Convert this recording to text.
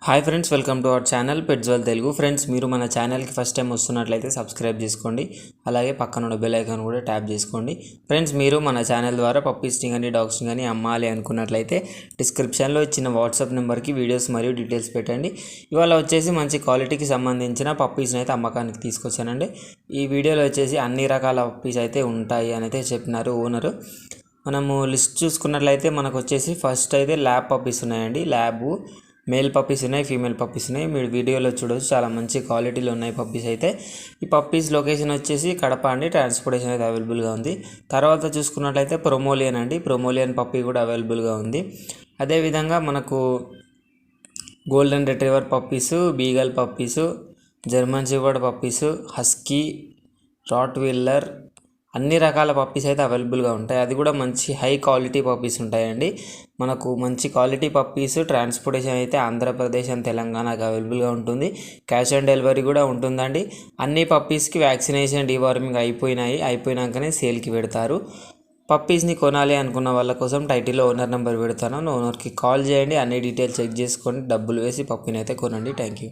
Hi friends, welcome to our channel పెట్జ్వల్ Telugu. Friends, మీరు మన ఛానల్కి ఫస్ట్ టైం వస్తున్నట్లయితే సబ్స్క్రైబ్ చేసుకోండి. అలాగే పక్కన ఉన్న బెల్ ఐకాన్ కూడా ట్యాప్ చేసుకోండి. ఫ్రెండ్స్, మీరు మన ఛానల్ ద్వారా పప్పీస్ని కానీ డాగ్స్ని కానీ అమ్మాలి అనుకున్నట్లయితే డిస్క్రిప్షన్లో ఇచ్చిన వాట్సాప్ నెంబర్కి వీడియోస్ మరియు డీటెయిల్స్ పెట్టండి. ఇవాళ వచ్చేసి మంచి క్వాలిటీకి సంబంధించిన పప్పీస్ని అయితే అమ్మకానికి తీసుకొచ్చానండి. ఈ వీడియోలో వచ్చేసి అన్ని రకాల పప్పీస్ అయితే ఉంటాయి అని అయితే చెప్పినారు ఓనరు. మనము లిస్ట్ చూసుకున్నట్లయితే మనకు వచ్చేసి ఫస్ట్ అయితే ల్యాబ్ పప్పీస్ ఉన్నాయండి. ల్యాబు మేల్ పప్పీస్ ఉన్నాయి, ఫీమేల్ పప్పీస్ ఉన్నాయి. మీరు వీడియోలో చూడవచ్చు, చాలా మంచి క్వాలిటీలో ఉన్నాయి పప్పీస్ అయితే. ఈ పప్పీస్ లొకేషన్ వచ్చేసి కడప అండి. ట్రాన్స్పోర్టేషన్ అయితే అవైలబుల్గా ఉంది. తర్వాత చూసుకున్నట్లయితే ప్రొమోలియన్ అండి, ప్రొమోలియన్ పప్పీ కూడా అవైలబుల్గా ఉంది. అదేవిధంగా మనకు golden retriever puppies, beagle puppies, German shepherd puppies, husky, rottweiler, అన్ని రకాల పప్పీస్ అయితే అవైలబుల్గా ఉంటాయి. అది కూడా మంచి హై క్వాలిటీ పప్పీస్ ఉంటాయండి. మనకు మంచి క్వాలిటీ పప్పీస్ ట్రాన్స్పోర్టేషన్ అయితే ఆంధ్రప్రదేశ్ అండ్ తెలంగాణకు అవైలబుల్గా ఉంటుంది. క్యాష్ ఆన్ డెలివరీ కూడా ఉంటుందండి. అన్ని పప్పీస్కి వ్యాక్సినేషన్, డీవార్మింగ్ అయిపోయినాకనే సేల్కి పెడతారు. పప్పీస్ని కొనాలి అనుకున్న వాళ్ళ కోసం టైటిల్లో ఓనర్ నెంబర్ పెడతాను. ఓనర్కి కాల్ చేయండి, అన్ని డీటెయిల్స్ చెక్ చేసుకొని డబ్బులు వేసి పప్పీని అయితే కొనండి. Thank you.